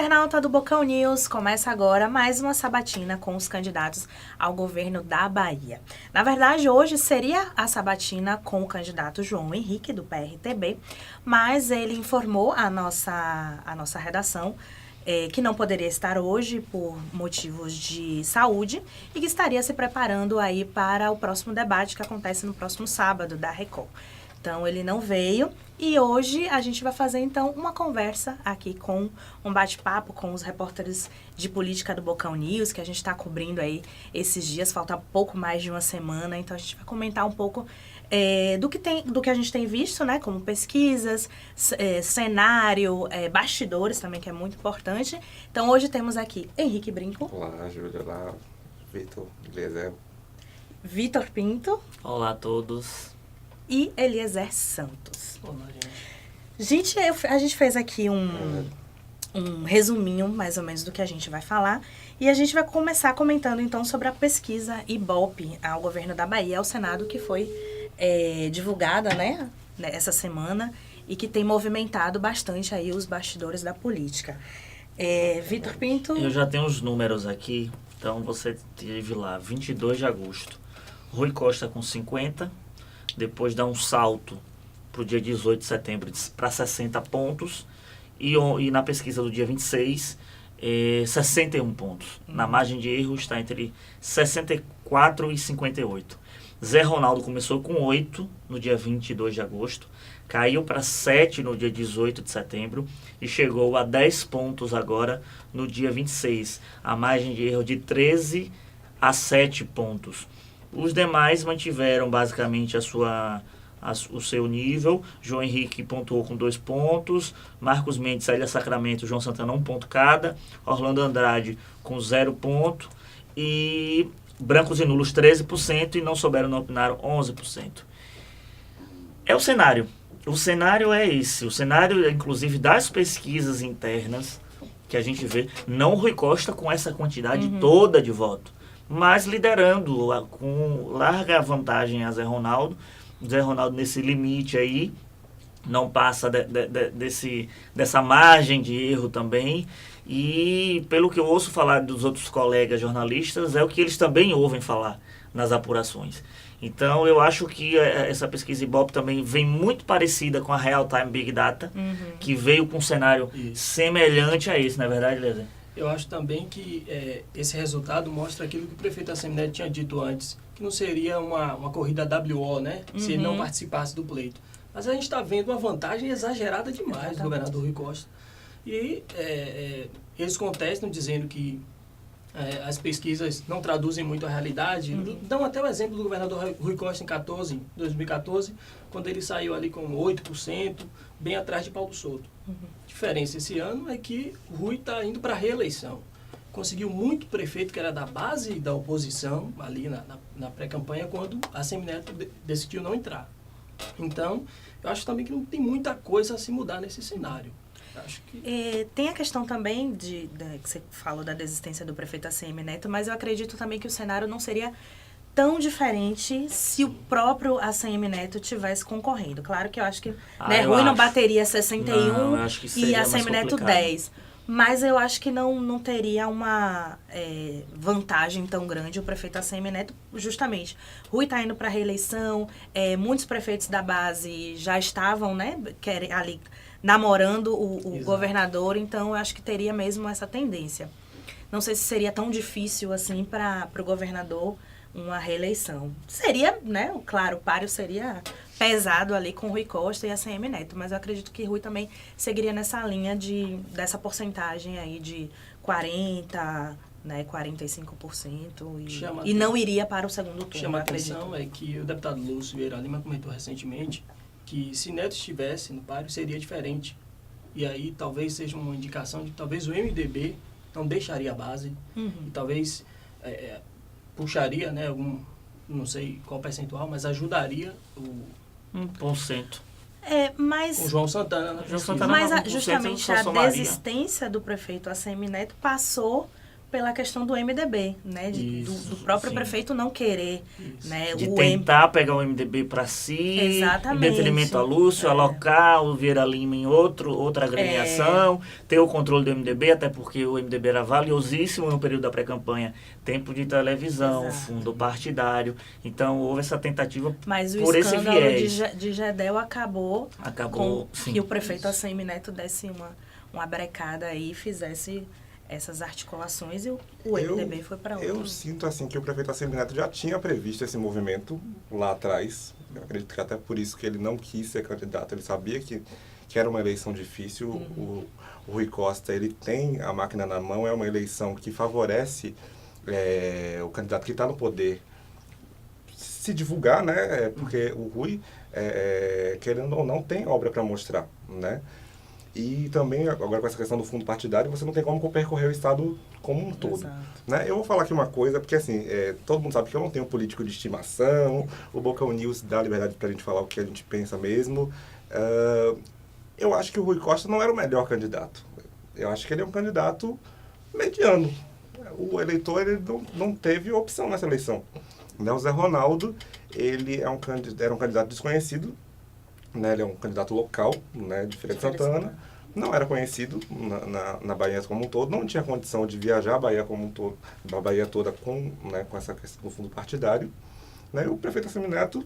internauta do Bocão News, começa agora mais uma sabatina com os candidatos ao governo da Bahia. Na verdade, hoje seria a sabatina com o candidato João Henrique, do PRTB, mas ele informou a nossa redação que não poderia estar hoje por motivos de saúde e que estaria se preparando aí para o próximo debate que acontece no próximo sábado da Record. Então, ele não veio e hoje a gente vai fazer, então, uma conversa aqui com um bate-papo com os repórteres de política do Bocão News, que a gente está cobrindo aí esses dias, falta pouco mais de uma semana, então a gente vai comentar um pouco do que a gente tem visto, né, como pesquisas, cenário, bastidores também, que é muito importante. Então, hoje temos aqui Henrique Brinco. Olá, Júlia. Olá, Vitor, Eliezer. Vitor Pinto. Olá a todos. E Eliezer Santos. Olá, gente. A gente fez aqui um resuminho, mais ou menos, do que a gente vai falar. E a gente vai começar comentando, então, sobre a pesquisa Ibope ao governo da Bahia, ao Senado, que foi divulgada, né, essa semana e que tem movimentado bastante aí os bastidores da política. Vitor Pinto... Eu já tenho os números aqui. Então, você teve lá, 22 de agosto. Rui Costa com 50. Depois dá um salto para o dia 18 de setembro para 60 pontos. E na pesquisa do dia 26, 61 pontos. Na margem de erro está entre 64 e 58. Zé Ronaldo começou com 8 no dia 22 de agosto, caiu para 7 no dia 18 de setembro e chegou a 10 pontos agora no dia 26. A margem de erro de 13 a 7 pontos. Os demais mantiveram basicamente o seu nível. João Henrique pontuou com 2 pontos, Marcos Mendes, Célia Sacramento, João Santana 1 ponto cada, Orlando Andrade com 0 ponto e brancos e nulos 13% e não souberam, não opinaram 11%. É o cenário. O cenário é esse. O cenário, inclusive, das pesquisas internas que a gente vê, não Rui Costa com essa quantidade toda de voto, mas liderando com larga vantagem a Zé Ronaldo. Zé Ronaldo nesse limite aí, não passa dessa margem de erro também. E pelo que eu ouço falar dos outros colegas jornalistas, é o que eles também ouvem falar nas apurações. Então eu acho que essa pesquisa Ibope também vem muito parecida com a Real Time Big Data, que veio com um cenário semelhante a esse, não é verdade, Lézer? Eu acho também que esse resultado mostra aquilo que o prefeito Assemineto tinha dito antes, que não seria uma corrida WO, né? Se ele não participasse do pleito. Mas a gente está vendo uma vantagem exagerada demais do governador Rui Costa. E eles contestam dizendo que as pesquisas não traduzem muito a realidade. Dão até o exemplo do governador Rui Costa em 2014, quando ele saiu ali com 8%, bem atrás de Paulo Souto. A diferença esse ano é que o Rui está indo para a reeleição. Conseguiu muito prefeito que era da base da oposição, ali na pré-campanha, quando a Assemineto decidiu não entrar. Então, eu acho também que não tem muita coisa a se mudar nesse cenário. Acho que... tem a questão também que você falou da desistência do prefeito Assemineto, mas eu acredito também que o cenário não seria tão diferente se o próprio Assemineto tivesse concorrendo. Claro que eu acho que Rui não bateria 61 e Assemineto 10. Mas eu acho que não teria uma vantagem tão grande o prefeito Assemineto, justamente. Rui está indo para a reeleição, muitos prefeitos da base já estavam, né, ali namorando o governador, então eu acho que teria mesmo essa tendência. Não sei se seria tão difícil assim para o governador uma reeleição. Seria, né, claro, o páreo seria pesado ali com Rui Costa e Assemineto, mas eu acredito que Rui também seguiria nessa linha dessa porcentagem aí de 40%, né, 45% e não iria para o segundo turno. Chama a atenção é que o deputado Lúcio Vieira Lima comentou recentemente que se Neto estivesse no páreo seria diferente. E aí talvez seja uma indicação de que talvez o MDB não deixaria a base e talvez puxaria, né, não sei qual percentual, mas ajudaria o 1%. Mas o João Santana. Mas justamente a desistência do prefeito Assemineto passou pela questão do MDB, né? Do próprio sim. prefeito não querer, Isso. né? De tentar pegar o MDB para si, Exatamente. em detrimento a Lúcio, alocar o Vieira Lima em outra agremiação, ter o controle do MDB, até porque o MDB era valiosíssimo no período da pré-campanha, tempo de televisão, Exato. fundo partidário. Então, houve essa tentativa Mas o por esse escândalo viés. de Gedel acabou com sim. que o prefeito ACM Neto desse uma brecada aí e fizesse essas articulações e o MDB foi para outro. Eu sinto assim que o prefeito ACM Neto já tinha previsto esse movimento lá atrás. Eu acredito que até por isso que ele não quis ser candidato. Ele sabia que era uma eleição difícil. O Rui Costa, ele tem a máquina na mão. É uma eleição que favorece o candidato que está no poder se divulgar, né? Porque o Rui, querendo ou não, tem obra para mostrar, né? E também, agora com essa questão do fundo partidário, você não tem como percorrer o Estado como um todo. Exato. Né? Eu vou falar aqui uma coisa, porque assim, todo mundo sabe que eu não tenho político de estimação, o Bocão News dá liberdade pra gente falar o que a gente pensa mesmo. Eu acho que o Rui Costa não era o melhor candidato. Eu acho que ele é um candidato mediano. O eleitor ele não teve opção nessa eleição. Né? O Zé Ronaldo, ele era um candidato desconhecido, né? Ele é um candidato local, né? De Feira de Santana. Não era conhecido na Bahia como um todo, não tinha condição de viajar a Bahia como um todo, a Bahia toda com essa questão do fundo partidário. Né? E o prefeito ACM Neto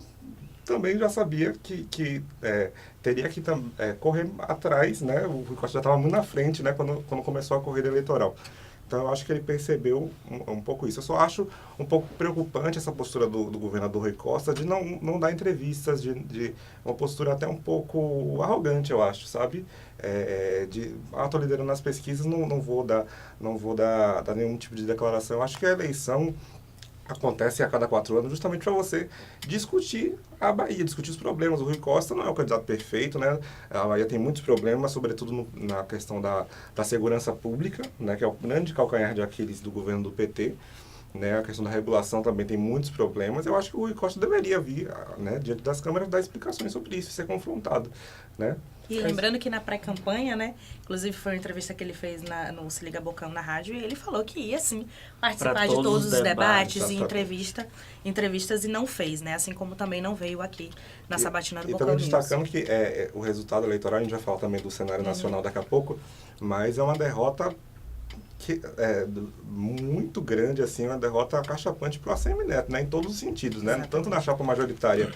também já sabia que teria que correr atrás, né? O Rui Costa já estava muito na frente, né? Quando começou a corrida eleitoral. Então, eu acho que ele percebeu um pouco isso. Eu só acho um pouco preocupante essa postura do governador Rui Costa de não dar entrevistas, de uma postura até um pouco arrogante, eu acho, sabe? Estou liderando nas pesquisas, não vou dar nenhum tipo de declaração. Eu acho que a eleição acontece a cada 4 anos justamente para você discutir a Bahia, discutir os problemas. O Rui Costa não é o candidato perfeito, né? A Bahia tem muitos problemas, sobretudo na questão da segurança pública, né? Que é o grande calcanhar de Aquiles do governo do PT. Né? A questão da regulação também tem muitos problemas. Eu acho que o Rui Costa deveria vir, né, diante das câmeras, dar explicações sobre isso, ser confrontado, né? E lembrando que na pré-campanha, né, inclusive foi uma entrevista que ele fez no Se Liga Bocão na rádio, e ele falou que ia, sim, participar de todos os debates e entrevistas e não fez, né? Assim como também não veio aqui na sabatina do Bocão News. E também News. destacando que o resultado eleitoral, a gente vai falar também do cenário nacional daqui a pouco, mas é uma derrota que muito grande, assim, uma derrota acachapante para o ACM Neto, né, em todos os sentidos, né, tanto na chapa majoritária,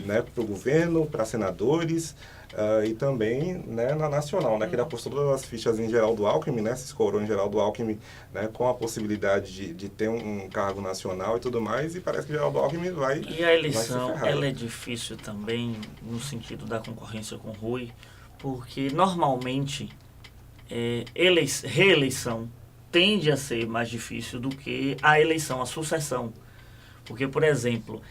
né, para o governo, para senadores, e também, né, na nacional, né, que ele apostou todas as fichas em Geraldo Alckmin, né, se escorou em Geraldo Alckmin, né, com a possibilidade de ter um cargo nacional e tudo mais, e parece que Geraldo Alckmin vai. E a eleição, vai se ferrar. ela é difícil também no sentido da concorrência com o Rui, porque normalmente reeleição tende a ser mais difícil do que a eleição, a sucessão. Porque, por exemplo,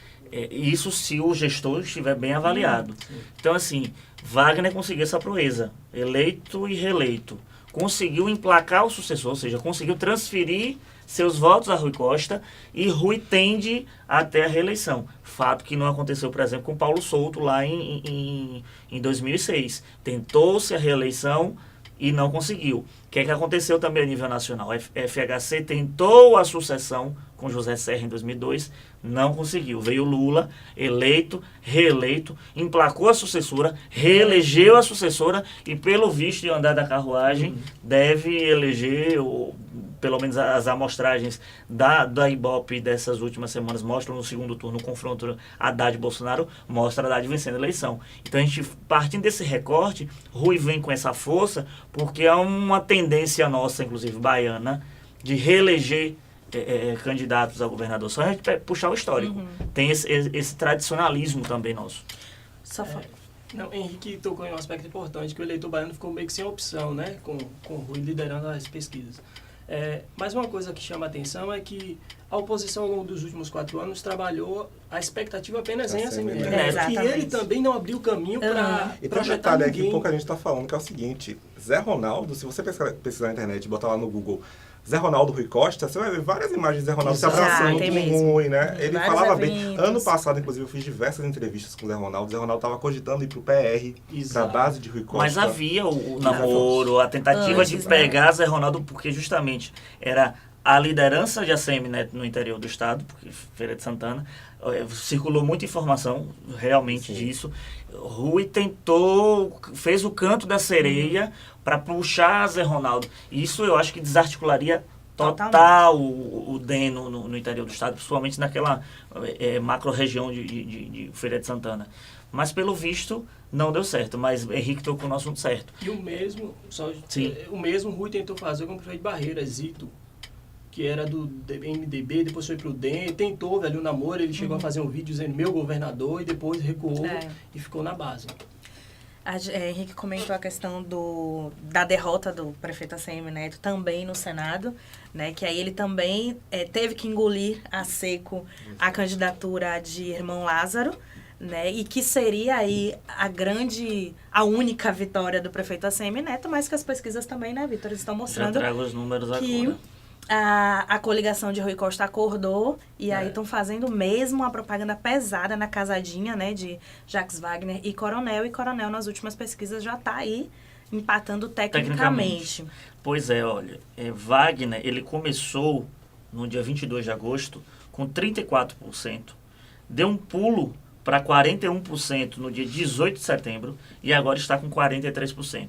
isso se o gestor estiver bem avaliado. Então, assim, Wagner conseguiu essa proeza, eleito e reeleito. Conseguiu emplacar o sucessor, ou seja, conseguiu transferir seus votos a Rui Costa, e Rui tende até a reeleição. Fato que não aconteceu, por exemplo, com Paulo Souto lá em 2006. Tentou-se a reeleição e não conseguiu. O que aconteceu também a nível nacional? A FHC tentou a sucessão com José Serra em 2002, não conseguiu. Veio Lula, eleito, reeleito, emplacou a sucessora, reelegeu a sucessora e, pelo visto de andar da carruagem, deve eleger, ou pelo menos as amostragens da Ibope dessas últimas semanas mostram no segundo turno o confronto Haddad e Bolsonaro, mostra Haddad vencendo a eleição. Então, a gente, partindo desse recorte, Rui vem com essa força, porque há uma tendência nossa, inclusive baiana, de reeleger candidatos a governador. Só a gente puxar o histórico. Tem esse tradicionalismo também nosso. Não, Henrique tocou em um aspecto importante, que o eleitor baiano ficou meio que sem opção, né? Com o Rui liderando as pesquisas. Mas uma coisa que chama a atenção é que a oposição ao longo dos últimos 4 anos trabalhou a expectativa apenas em ACM Neto. Que ele também não abriu caminho para e projetar ninguém. Que pouco a gente está falando, que é o seguinte: Zé Ronaldo, se você pesquisar na internet e botar lá no Google Zé Ronaldo Rui Costa, você vai ver várias imagens de Zé Ronaldo se abraçando com o Rui, né? Ele falava bem. Ano passado, inclusive, eu fiz diversas entrevistas com o Zé Ronaldo. O Zé Ronaldo estava cogitando ir pro PR, para a base de Rui Costa. Mas havia o namoro, a tentativa de pegar Zé Ronaldo, porque justamente era a liderança de ACM Neto no interior do estado, porque Feira de Santana, circulou muita informação realmente disso. Rui fez o canto da sereia para puxar Zé Ronaldo. Isso eu acho que desarticularia total o DEM no interior do estado, principalmente naquela macro-região de Feira de Santana. Mas, pelo visto, não deu certo. Mas Henrique tocou no assunto certo. E o mesmo Rui tentou fazer com o prefeito de Barreira, Zito, que era do MDB, depois foi pro DEM, tentou, velho, o namoro, ele chegou a fazer um vídeo dizendo meu governador, e depois recuou e ficou na base. Henrique comentou a questão da derrota do prefeito ACM Neto também no Senado, né, que aí ele também teve que engolir a seco a candidatura de Irmão Lázaro, né, e que seria aí a única vitória do prefeito ACM Neto, mas que as pesquisas também, né, Vitor, estão mostrando Já trago os números que agora. A coligação de Rui Costa acordou e aí estão fazendo mesmo uma propaganda pesada na casadinha, né, de Jacques Wagner e Coronel nas últimas pesquisas já está aí empatando tecnicamente. Pois é, olha, Wagner, ele começou no dia 22 de agosto com 34%, deu um pulo para 41% no dia 18 de setembro e agora está com 43%.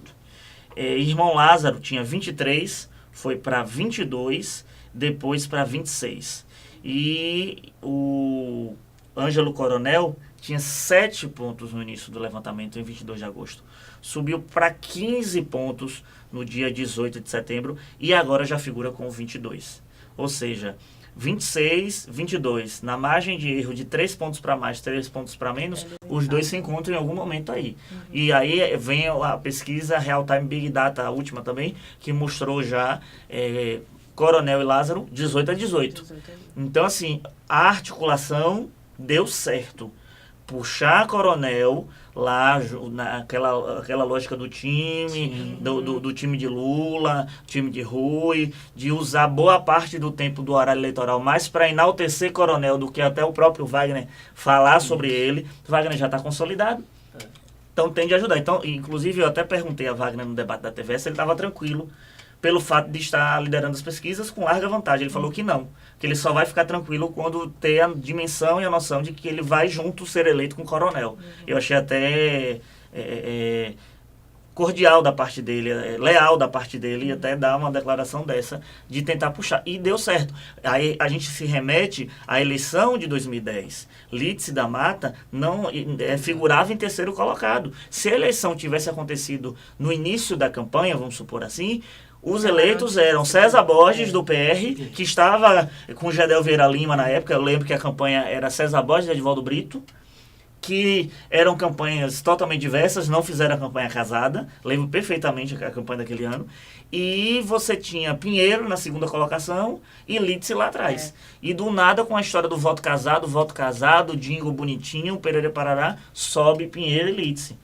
Irmão Lázaro tinha 23%, foi para 22%, depois para 26%. E o Ângelo Coronel tinha 7 pontos no início do levantamento, em 22 de agosto. Subiu para 15 pontos no dia 18 de setembro e agora já figura com 22%. Ou seja, 26, 22, na margem de erro de 3 pontos para mais, 3 pontos para menos, os dois se encontram em algum momento aí. E aí vem a pesquisa Real Time Big Data, a última também, que mostrou já Coronel e Lázaro 18-18. Então, assim, a articulação deu certo. Puxar Coronel lá, naquela lógica do time, do time de Lula, time de Rui, de usar boa parte do tempo do horário eleitoral mais para enaltecer Coronel do que até o próprio Wagner falar sobre ele. Wagner já está consolidado, então tem de ajudar. Então, inclusive, eu até perguntei a Wagner no debate da TV se ele estava tranquilo pelo fato de estar liderando as pesquisas com larga vantagem. Ele falou que não, que ele só vai ficar tranquilo quando ter a dimensão e a noção de que ele vai junto ser eleito com o Coronel. Eu achei até cordial da parte dele, leal da parte dele, até dar uma declaração dessa, de tentar puxar. E deu certo. Aí a gente se remete à eleição de 2010. Lídice da Mata não figurava em terceiro colocado. Se a eleição tivesse acontecido no início da campanha, vamos supor assim, os eleitos eram César Borges, do PR, que estava com Gedel Vieira Lima na época. Eu lembro que a campanha era César Borges e Edivaldo Brito, que eram campanhas totalmente diversas, não fizeram a campanha casada. Lembro perfeitamente a campanha daquele ano. E você tinha Pinheiro na segunda colocação e Lídice lá atrás. E do nada, com a história do voto casado, Dingo bonitinho, Pereira Parará, sobe Pinheiro e Lídice.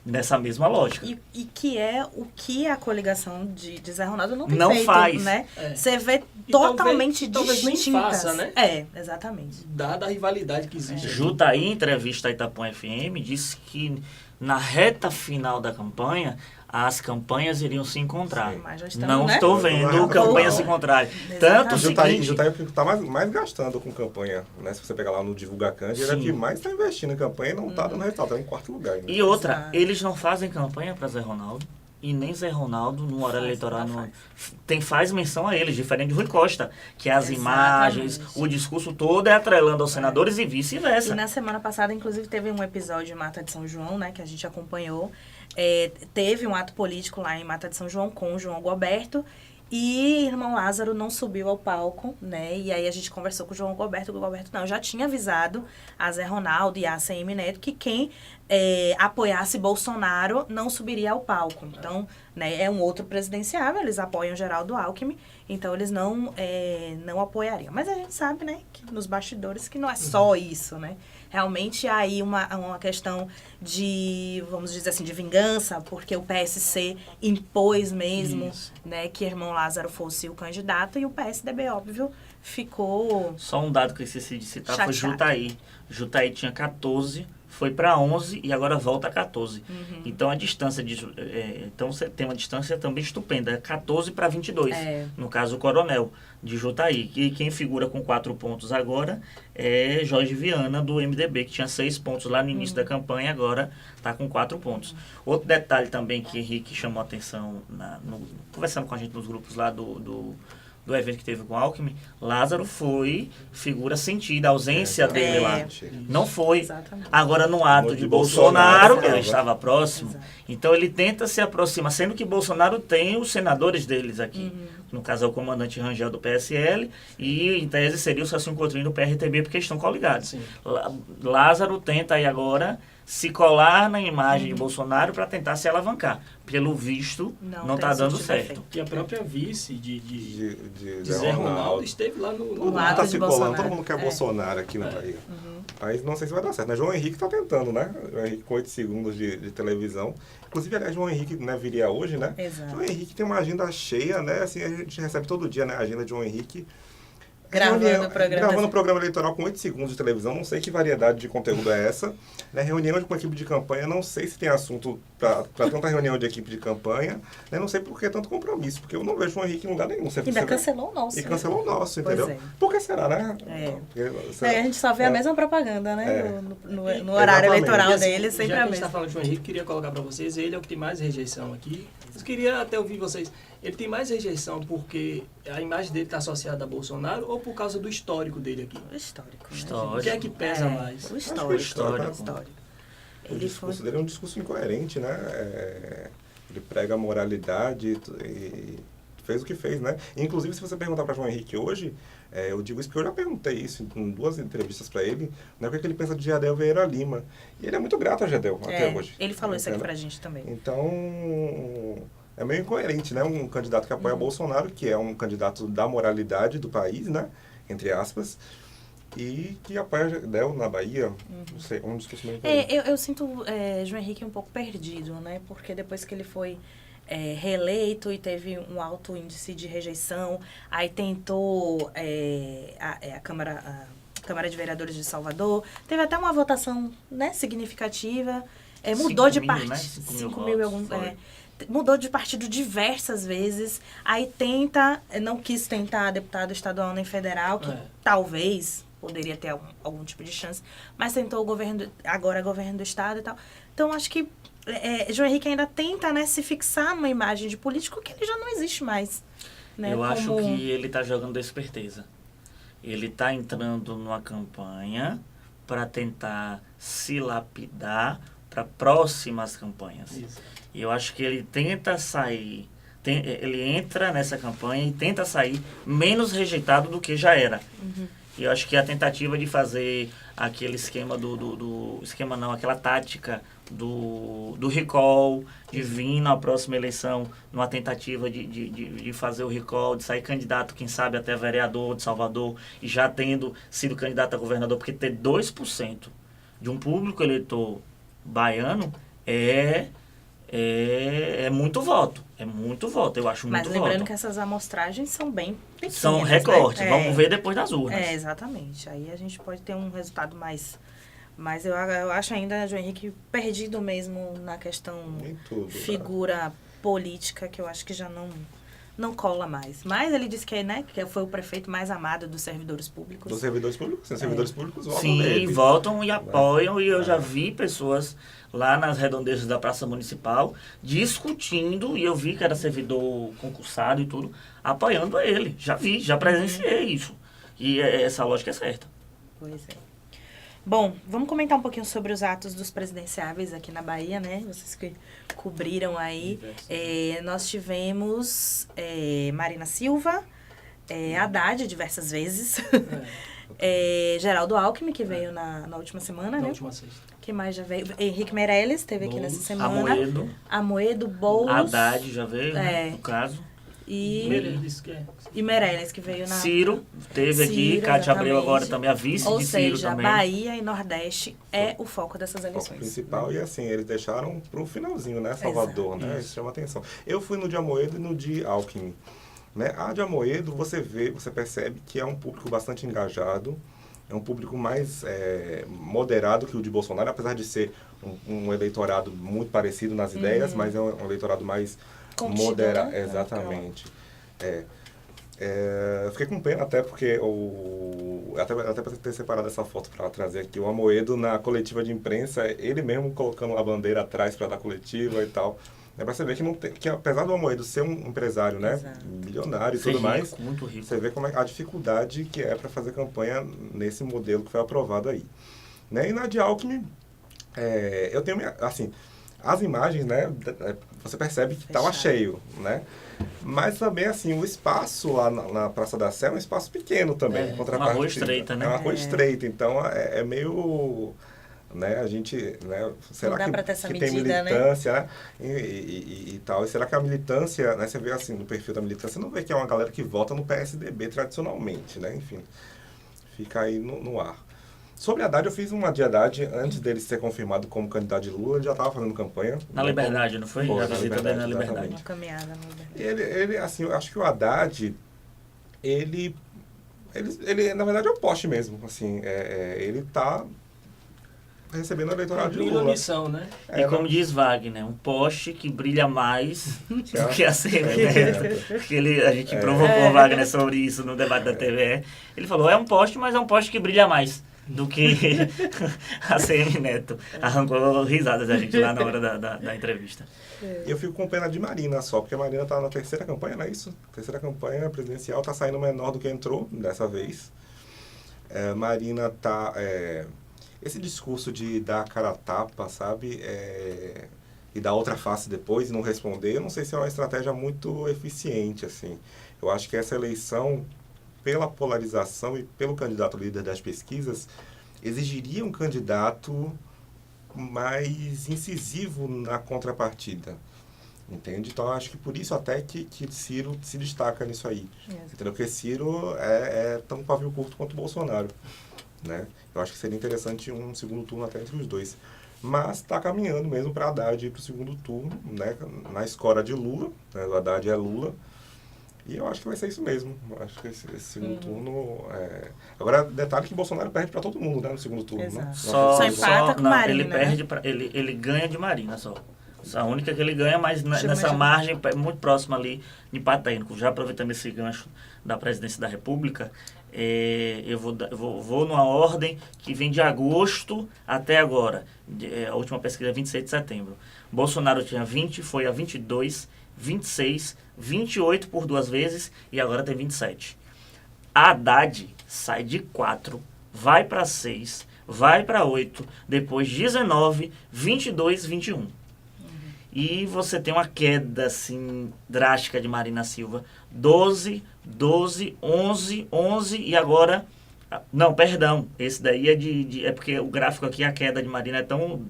Nessa mesma lógica. E que é o que a coligação de Zé Ronaldo não tem não feito, faz. Né? Você vê totalmente talvez distintas. nem faça, né? Exatamente. Dada a rivalidade que existe. Jutaí, em entrevista à Itapuã FM, disse que na reta final da campanha, as campanhas iriam se encontrar. Sim, mas já estamos, não né? estou vendo campanhas se encontrarem. Tanto o Jutaí seguinte... é o que está mais gastando com campanha, né? Se você pegar lá no Divulga Cândido, ele é o que mais está investindo em campanha e não está dando resultado, está em quarto lugar. Né? E outra, eles não fazem campanha para Zé Ronaldo. E nem Zé Ronaldo, no horário eleitoral, faz menção a eles, diferente de Rui Costa, que as imagens, o discurso todo é atrelando aos senadores e vice-versa. E na semana passada, inclusive, teve um episódio em Mata de São João, né, que a gente acompanhou. Teve um ato político lá em Mata de São João com o João Goberto, e Irmão Lázaro não subiu ao palco, né? E aí a gente conversou com o João Goberto, não, já tinha avisado a Zé Ronaldo e a ACM Neto que quem apoiasse Bolsonaro não subiria ao palco. Então, né, é um outro presidenciável, eles apoiam Geraldo Alckmin, então eles não apoiariam. Mas a gente sabe, né, que nos bastidores que não é só isso, né? Realmente há aí uma questão de, vamos dizer assim, de vingança, porque o PSC impôs mesmo, né, que Irmão Lázaro fosse o candidato e o PSDB, óbvio, ficou... Só um dado que eu esqueci de citar chateado. foi Jutaí. Jutaí tinha 14, foi para 11 e agora volta a 14. Então a distância então você tem uma distância também estupenda, é 14 para 22. No caso o Coronel de Jutaí. E quem figura com 4 pontos agora é Jorge Viana do MDB, que tinha 6 pontos lá no início da campanha, agora está com 4 pontos. Outro detalhe também que Henrique chamou a atenção conversando com a gente nos grupos lá do evento que teve com o Alckmin, Lázaro foi figura sentida, a ausência dele lá. Não foi. Exatamente. Agora, no ato de Bolsonaro, ele estava próximo. Exato. Então, ele tenta se aproximar, sendo que Bolsonaro tem os senadores deles aqui. No caso, é o comandante Rangel do PSL e, em tese, seria o Celcinho Coutinho do PRTB, porque estão coligados. Lázaro tenta aí agora se colar na imagem de Bolsonaro para tentar se alavancar. Pelo visto, não está dando certo. E a própria vice de Zé Ronaldo esteve lá no todo mundo está se colando, todo mundo quer Bolsonaro aqui na Bahia. Mas não sei se vai dar certo, né? João Henrique está tentando, né? João Henrique com 8 segundos de televisão. Inclusive, aliás, João Henrique, né, viria hoje, né? Exato. João Henrique tem uma agenda cheia, né? Assim, a gente recebe todo dia, né? A agenda de João Henrique. Gravando o programa eleitoral com 8 segundos de televisão, não sei que variedade de conteúdo é essa. Né? Reunião com a equipe de campanha, não sei se tem assunto para tanta reunião de equipe de campanha. Né? Não sei por que tanto compromisso, porque eu não vejo o Henrique em lugar nenhum. Ainda cancelou o nosso. E cancelou o nosso, entendeu? É. Por que será, né? A gente só vê a mesma propaganda, né? No horário eleitoral assim, dele, sempre já a que a gente mesma. está falando de João Henrique, queria colocar para vocês, ele é o que tem mais rejeição aqui. Eu queria até ouvir vocês. Ele tem mais rejeição porque a imagem dele está associada a Bolsonaro ou por causa do histórico dele aqui? O histórico. O que é que pesa mais? O histórico. O discurso dele é um discurso incoerente, né? Ele prega a moralidade e fez o que fez, né? Inclusive, se você perguntar para João Henrique hoje, eu digo isso porque eu já perguntei isso em 2 entrevistas para ele, né? O que ele pensa de Gedel Vieira Lima. E ele é muito grato a Gedel até hoje. Ele falou isso aqui pra gente também. Então, é meio incoerente, né? Um candidato que apoia Bolsonaro, que é um candidato da moralidade do país, né? Entre aspas, e que apoia Gedel na Bahia. Não sei, um discurso meio incoerente. Eu sinto João Henrique um pouco perdido, né? Porque depois que ele foi reeleito e teve um alto índice de rejeição, aí tentou a Câmara de Vereadores de Salvador, teve até uma votação, né, significativa, mudou de partido, né? 5 mil e algum... mudou de partido diversas vezes, aí não quis tentar deputado estadual nem federal, que talvez poderia ter algum tipo de chance, mas tentou agora governo do estado e tal. Então, acho que João Henrique ainda tenta, né, se fixar numa imagem de político que ele já não existe mais. Né, eu acho que ele está jogando esperteza. Ele está entrando numa campanha para tentar se lapidar para próximas campanhas. Isso. E eu acho que ele tenta sair, ele entra nessa campanha e tenta sair menos rejeitado do que já era. E eu acho que a tentativa de fazer aquele esquema aquela tática do recall, de vir na próxima eleição, numa tentativa de fazer o recall, de sair candidato, quem sabe até vereador de Salvador, e já tendo sido candidato a governador, porque ter 2% de um público eleitor baiano é muito voto. É muito voto, eu acho muito voto. Mas lembrando que essas amostragens são bem pequenas. São recortes, né? Vamos ver depois das urnas. Exatamente. Aí a gente pode ter um resultado mais... Mas eu acho ainda João Henrique perdido mesmo na questão figura política, que eu acho que já não cola mais. Mas ele disse que, né, que foi o prefeito mais amado dos servidores públicos. Dos servidores públicos? Os servidores públicos votam Sim, nele. votam e apoiam. E eu já vi pessoas lá nas redondezas da Praça Municipal discutindo, e eu vi que era servidor concursado e tudo, apoiando ele. Já vi, já presenciei isso. E essa lógica é certa. Pois é. Bom, vamos comentar um pouquinho sobre os atos dos presidenciáveis aqui na Bahia, né? Vocês que cobriram aí. Nós tivemos Marina Silva, Haddad diversas vezes, Geraldo Alckmin, que veio na última semana, né? Na última sexta. Que mais já veio? Henrique Meirelles esteve aqui nessa semana. Amoedo, Boulos. Haddad já veio, no caso. E Meirelles, que veio na... Ciro teve aqui, Cátia Abreu agora também, a vice de Ciro também. Ou seja, Bahia e Nordeste é o foco dessas eleições. O principal, e assim, eles deixaram para o finalzinho, né? Salvador, né? Isso chama atenção. Eu fui no de Amoedo e no de Alckmin. Né? A de Amoedo, você percebe que é um público bastante engajado, é um público mais moderado que o de Bolsonaro, apesar de ser um eleitorado muito parecido nas ideias, mas é um eleitorado mais moderado. Né? Exatamente. Fiquei com pena até porque até para ter separado essa foto para trazer aqui o Amoedo na coletiva de imprensa, ele mesmo colocando a bandeira atrás para dar coletiva e tal. É para você ver que apesar do Amoedo ser um empresário, né, milionário e tudo mais, muito rico. você vê como a dificuldade que é para fazer campanha nesse modelo que foi aprovado aí. Né? E na de Alckmin, eu tenho, assim, as imagens, né, você percebe que estava cheio, né? Mas também, assim, o espaço lá na Praça da Sé é um espaço pequeno também. Uma rua estreita, né? É uma rua estreita, então é meio... Né, a gente, né, será não dá que, ter essa que medida, tem militância, né? E tal. E será que a militância, né, você vê assim, no perfil da militância, você não vê que é uma galera que vota no PSDB tradicionalmente, né? Enfim, fica aí no ar. Sobre Haddad, eu fiz uma de Haddad antes dele ser confirmado como candidato de Lula, ele já estava fazendo campanha. Na Liberdade, não foi? Foi, A visita dele na exatamente. Liberdade. Uma caminhada na Liberdade. Ele, assim, eu acho que o Haddad, ele na verdade, é um poste mesmo, assim, ele está recebendo o eleitorado de Cumprindo a Lula. missão, né? E como diz Wagner, um poste que brilha mais do que a CM-Neto. Porque a gente provocou o Wagner sobre isso no debate da TVE. Ele falou, é um poste, mas é um poste que brilha mais do que a CM-Neto. Arrancou risadas da gente lá na hora da entrevista. Eu fico com pena de Marina só, porque a Marina está na terceira campanha, não é isso? Terceira campanha presidencial, está saindo menor do que entrou dessa vez. Marina está... esse discurso de dar a cara a tapa, sabe? E dar outra face depois e não responder, eu não sei se é uma estratégia muito eficiente, assim. Eu acho que essa eleição, pela polarização e pelo candidato líder das pesquisas, exigiria um candidato mais incisivo na contrapartida. Entende? Então, eu acho que por isso até que Ciro se destaca nisso aí. Entendeu? Porque Ciro é tão pavio curto quanto o Bolsonaro. Né? Eu acho que seria interessante um segundo turno até entre os dois. Mas está caminhando mesmo para Haddad ir para o segundo turno, né? Na escora de Lula. Né? O Haddad é Lula. E eu acho que vai ser isso mesmo. Eu acho que esse segundo turno... Agora, detalhe que Bolsonaro perde para todo mundo, né? No segundo turno. Né? Só empata com Marina. Ele perde ele ganha de Marina só. A única que ele ganha, mas nessa margem muito próxima ali de empate técnico. Já aproveitando esse gancho da presidência da República, eu vou numa ordem que vem de agosto até agora. A última pesquisa é 26 de setembro. Bolsonaro tinha 20, foi a 22, 26, 28 por 2 vezes e agora tem 27. Haddad sai de 4, vai para 6, vai para 8, depois 19, 22, 21. E você tem uma queda, assim, drástica de Marina Silva. 12, 11 e agora... Não, perdão. Esse daí é porque o gráfico aqui, a queda de Marina é tão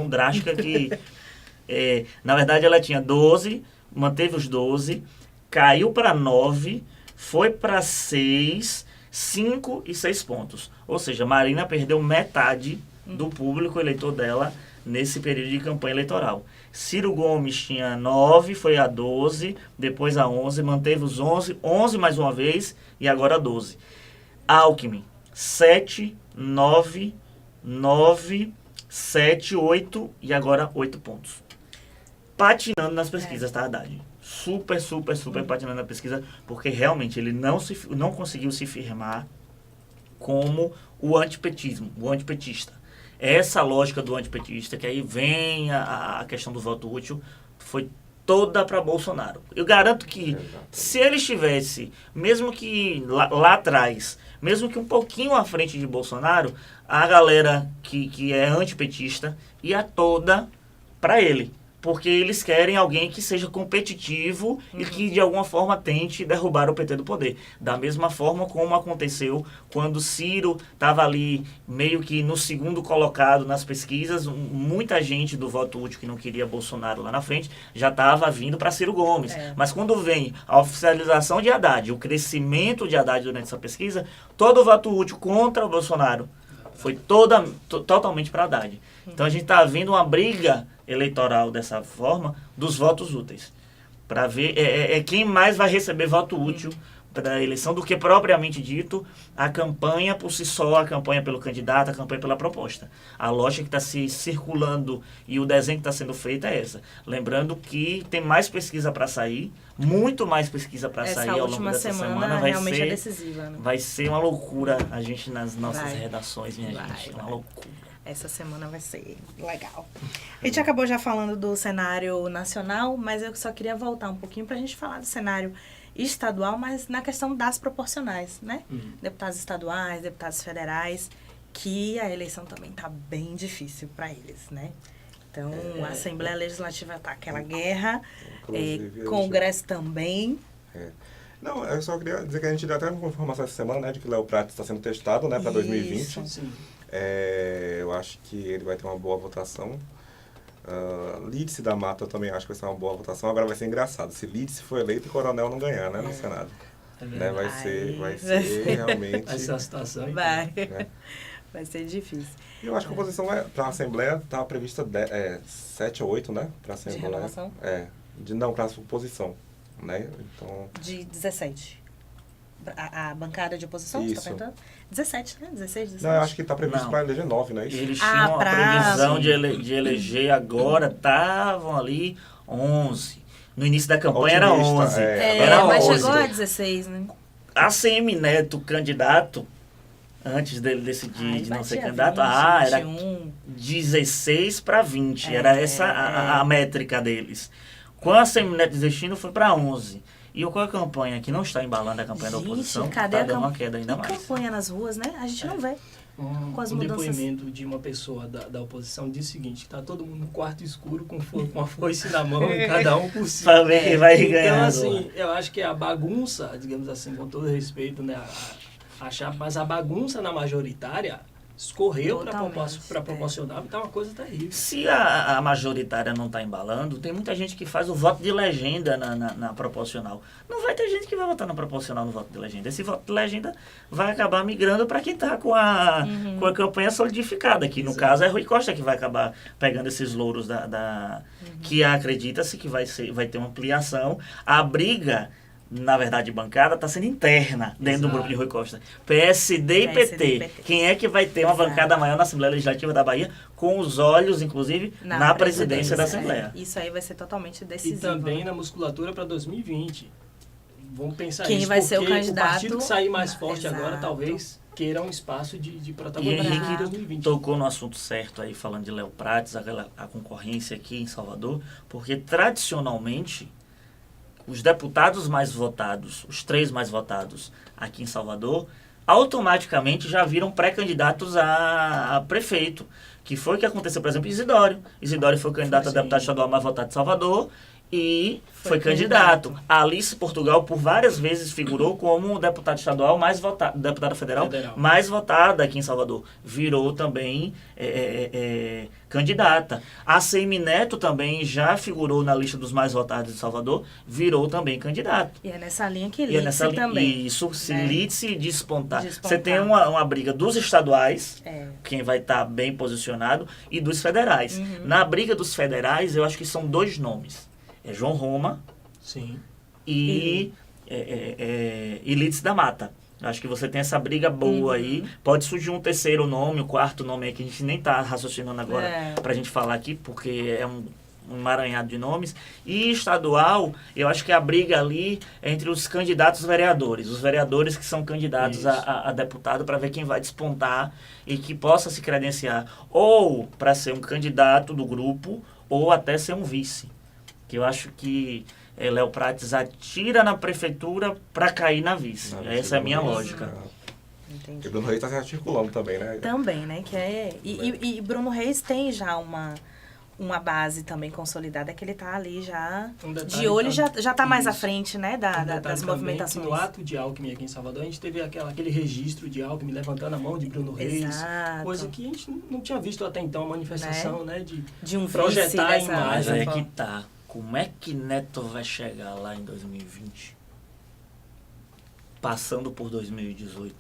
drástica que... na verdade, ela tinha 12, manteve os 12, caiu para 9, foi para 6, 5 e 6 pontos. Ou seja, Marina perdeu metade do público eleitor dela nesse período de campanha eleitoral. Ciro Gomes tinha 9, foi a 12, depois a 11, manteve os 11 mais uma vez e agora 12. Alckmin, 7, 9, 7, 8 e agora 8 pontos. Patinando nas pesquisas, tá, Haddad? Super patinando na pesquisa, porque realmente ele não conseguiu se firmar como o antipetismo, o antipetista. Essa lógica do antipetista, que aí vem a questão do voto útil, foi toda para Bolsonaro. Eu garanto que se ele estivesse, mesmo que lá atrás, mesmo que um pouquinho à frente de Bolsonaro, a galera que é antipetista ia toda para ele. Porque eles querem alguém que seja competitivo e que, de alguma forma, tente derrubar o PT do poder. Da mesma forma como aconteceu quando Ciro estava ali meio que no segundo colocado nas pesquisas, muita gente do voto útil que não queria Bolsonaro lá na frente já estava vindo para Ciro Gomes. Mas quando vem a oficialização de Haddad, o crescimento de Haddad durante essa pesquisa, todo o voto útil contra o Bolsonaro foi totalmente para Haddad. Então a gente está vendo uma briga eleitoral dessa forma dos votos úteis. Para ver quem mais vai receber voto útil da eleição do que propriamente dito a campanha por si só, a campanha pelo candidato, a campanha pela proposta. A lógica que está se circulando e o desenho que está sendo feito é essa. Lembrando que tem mais pesquisa para sair, muito mais pesquisa para sair ao longo dessa semana. Realmente é decisiva, né? Vai ser uma loucura a gente nas nossas redações, minha gente. Uma loucura. Essa semana vai ser legal. A gente acabou já falando do cenário nacional, mas eu só queria voltar um pouquinho para a gente falar do cenário estadual, mas na questão das proporcionais, né? Deputados estaduais, deputados federais, que a eleição também está bem difícil para eles, né? Então, a Assembleia Legislativa está aquela guerra, Congresso também. Não, eu só queria dizer que a gente já teve uma informação essa semana, né, de que Léo Prates está sendo testado, né, para 2020. Sim. Eu acho que ele vai ter uma boa votação. Lídice da Mata eu também acho que vai ser uma boa votação. Agora vai ser engraçado. Se Lídice for eleito e Coronel não ganhar, né, no Senado. Né, vai ser realmente... Vai ser uma situação. Vai ser difícil. Eu acho que a oposição para a Assembleia está prevista 7 ou 8, né? Para a Assembleia. De renovação? Não, para a oposição. Né? Então... De 17. A bancada de oposição, isso. você está perguntando? 17, né? 16, 17. Não, eu acho que está previsto para eleger 9, não é isso? Eles tinham a previsão de eleger agora, estavam ali 11. No início da campanha era 11. Era mas 11. chegou a 16, né? A CM Neto, candidato, antes dele decidir de não ser candidato, 20, era 21. 16 para 20. Era essa a métrica deles. Quando a CM Neto desistindo, foi para 11. E com a campanha que não está embalando a campanha da oposição, está dando uma queda ainda mais. Campanha nas ruas, né? A gente não vê. Com as mudanças. Depoimento de uma pessoa da oposição diz o seguinte, está todo mundo no quarto escuro com a foice na mão e cada um por si. Para ver quem vai ganhar. Então, assim, eu acho que a bagunça, digamos assim, com todo respeito, né, mas a bagunça na majoritária escorreu para proporcional, então é uma coisa terrível. Se a majoritária não está embalando, tem muita gente que faz o voto de legenda na proporcional. Não vai ter gente que vai votar na proporcional no voto de legenda. Esse voto de legenda vai acabar migrando para quem está com a campanha solidificada, que no caso é Rui Costa que vai acabar pegando esses louros que acredita-se que vai ter uma ampliação. A briga, na verdade, bancada, está sendo interna dentro do grupo de Rui Costa. PSD e PT. Quem é que vai ter uma bancada maior na Assembleia Legislativa da Bahia, com os olhos, inclusive, na presidência da Assembleia? Isso aí vai ser totalmente decisivo. E também na musculatura para 2020. Vamos pensar quem nisso, vai ser o candidato. O partido que sair mais forte agora, talvez queira um espaço de protagonismo em em 2020. Tocou no assunto certo aí, falando de Léo Prates, a concorrência aqui em Salvador, porque tradicionalmente os deputados mais votados, os 3 mais votados aqui em Salvador, automaticamente já viram pré-candidatos a prefeito. Que foi o que aconteceu, por exemplo, em Isidório. Isidório foi o candidato a deputado estadual mais votado de Salvador e foi candidato. A Alice Portugal, por várias vezes, figurou como deputado estadual mais votado, deputada federal mais votada aqui em Salvador. Virou também candidata. A CM Neto também já figurou na lista dos mais votados de Salvador, virou também candidato. E é nessa linha que Lídice também. Isso, se Lídice despontar. Você tem uma briga dos estaduais, quem vai estar bem posicionado, e dos federais. Na briga dos federais, eu acho que são 2 nomes. É João Roma. Sim. E Lídice da Mata. Acho que você tem essa briga boa aí. Pode surgir um terceiro nome, um quarto nome aí que a gente nem está raciocinando agora pra gente falar aqui, porque é um emaranhado de nomes. E estadual, eu acho que a briga ali é entre os candidatos vereadores. Os vereadores que são candidatos a deputado, para ver quem vai despontar e que possa se credenciar ou para ser um candidato do grupo ou até ser um vice. Que eu acho que Léo Prates atira na prefeitura para cair na vice. Essa é a minha lógica. Entendi. E Bruno Reis está se articulando também, né? Também, né? E Bruno Reis tem já uma base também consolidada, que ele está ali já de olho, já está mais à frente, né? Das movimentações. No ato de Alckmin aqui em Salvador, a gente teve aquele registro de Alckmin levantando a mão de Bruno Reis. Exato. Coisa que a gente não tinha visto até então, a manifestação, né? De um projetar a imagem. Mas aí que tá. Como é que Neto vai chegar lá em 2020? Passando por 2018.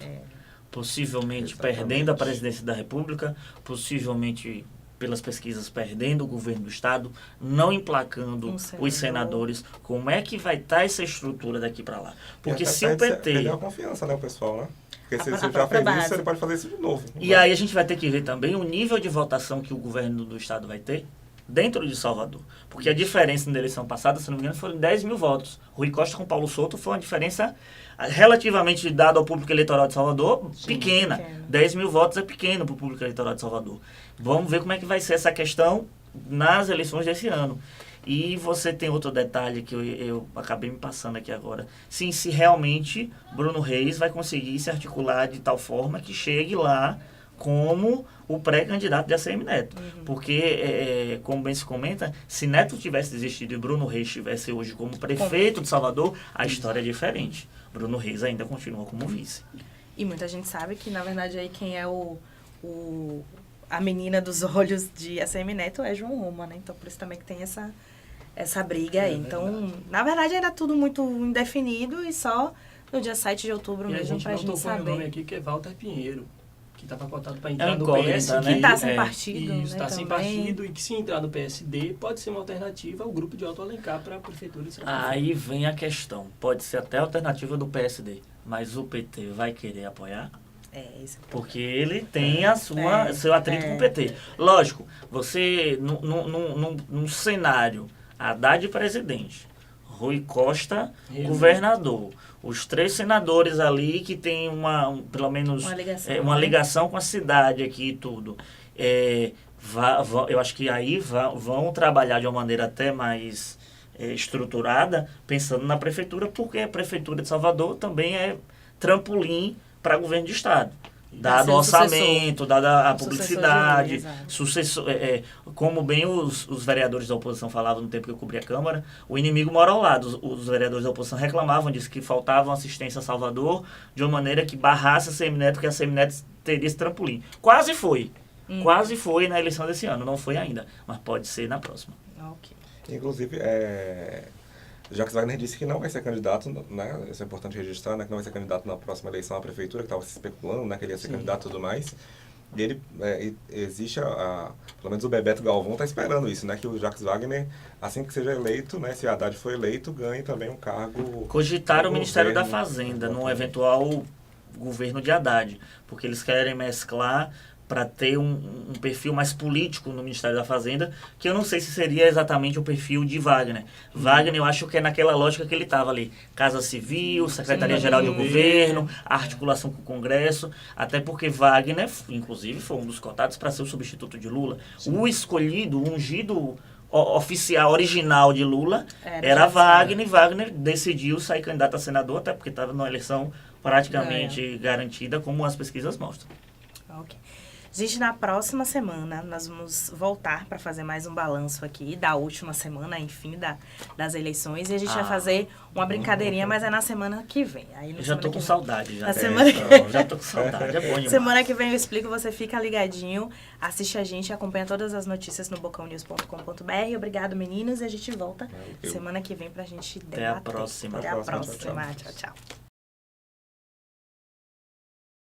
Possivelmente perdendo a presidência da República, possivelmente pelas pesquisas, perdendo o governo do Estado, não emplacando os senadores. Como é que vai estar essa estrutura daqui para lá? Porque se o PT... Perdeu a confiança, né, o pessoal, né? Porque se ele já fez isso, ele pode fazer isso de novo. E aí a gente vai ter que ver também o nível de votação que o governo do Estado vai ter dentro de Salvador. Porque a diferença na eleição passada, se não me engano, foram 10 mil votos. Rui Costa com Paulo Souto foi uma diferença relativamente dada ao público eleitoral de Salvador, pequena. 10 mil votos é pequeno para o público eleitoral de Salvador. Vamos ver como é que vai ser essa questão nas eleições desse ano. E você tem outro detalhe que eu acabei me passando aqui agora. Sim, se realmente Bruno Reis vai conseguir se articular de tal forma que chegue lá como o pré-candidato de ACM Neto. Porque, como bem se comenta, se Neto tivesse desistido e Bruno Reis estivesse hoje como prefeito de Salvador, a história é diferente. Bruno Reis ainda continua como vice. E muita gente sabe que, na verdade, aí quem é a menina dos olhos de ACM Neto é João Roma, né? Então, por isso também que tem essa briga aí. Então, na verdade, ainda tudo muito indefinido e só no dia 7 de outubro mesmo pra gente saber. O nome aqui que é Walter Pinheiro, que estava cotado para entrar no incógnita, PSD. né? Que tá sem partido, Isso, né, está sem também. partido e que se entrar no PSD pode ser uma alternativa ao grupo de Otto Alencar para a Prefeitura de São Paulo. Aí vem a questão. Pode ser até a alternativa do PSD, mas o PT vai querer apoiar? Porque ele tem seu atrito com o PT. Lógico, você, num cenário, Haddad presidente, Rui Costa governador, os 3 senadores ali que tem pelo menos uma ligação com a cidade aqui e tudo. Eu acho que aí vão trabalhar de uma maneira até mais estruturada, pensando na prefeitura, porque a prefeitura de Salvador também é trampolim para governo de estado. Dado o orçamento, dada a publicidade, como bem os vereadores da oposição falavam no tempo que eu cobri a Câmara, o inimigo mora ao lado. Os vereadores da oposição reclamavam disso, que faltava assistência a Salvador de uma maneira que barrasse a ACM Neto, que a ACM Neto teria esse trampolim. Quase foi. Quase foi na eleição desse ano. Não foi ainda, mas pode ser na próxima. Ok. Inclusive, Jacques Wagner disse que não vai ser candidato, né? Isso é importante registrar, né? Que não vai ser candidato na próxima eleição à prefeitura, que estava se especulando, né? Que ele ia ser candidato e tudo mais. E ele, existe pelo menos o Bebeto Galvão está esperando isso, né? Que o Jacques Wagner, assim que seja eleito, né? Se Haddad for eleito, ganhe também um cargo... Cogitar o Ministério da Fazenda num eventual governo de Haddad, porque eles querem mesclar para ter um perfil mais político no Ministério da Fazenda, que eu não sei se seria exatamente o perfil de Wagner. Wagner, eu acho que é naquela lógica que ele estava ali. Casa Civil, Secretaria-Geral de Governo, articulação com o Congresso, até porque Wagner, inclusive, foi um dos cotados para ser o substituto de Lula. Sim. O escolhido, o ungido oficial, original de Lula, era Wagner, e Wagner decidiu sair candidato a senador, até porque estava numa eleição praticamente garantida, como as pesquisas mostram. Ok. Gente, na próxima semana nós vamos voltar para fazer mais um balanço aqui da última semana, enfim, das eleições. E a gente vai fazer uma brincadeirinha, mas é na semana que vem. Aí, já tô com saudade. Já já tô com saudade, é bom demais. Semana que vem eu explico, você fica ligadinho, assiste a gente, acompanha todas as notícias no bocãonews.com.br. Obrigado, meninos, e a gente volta semana que vem pra gente debater. Até a próxima. Até a próxima. Tchau, tchau.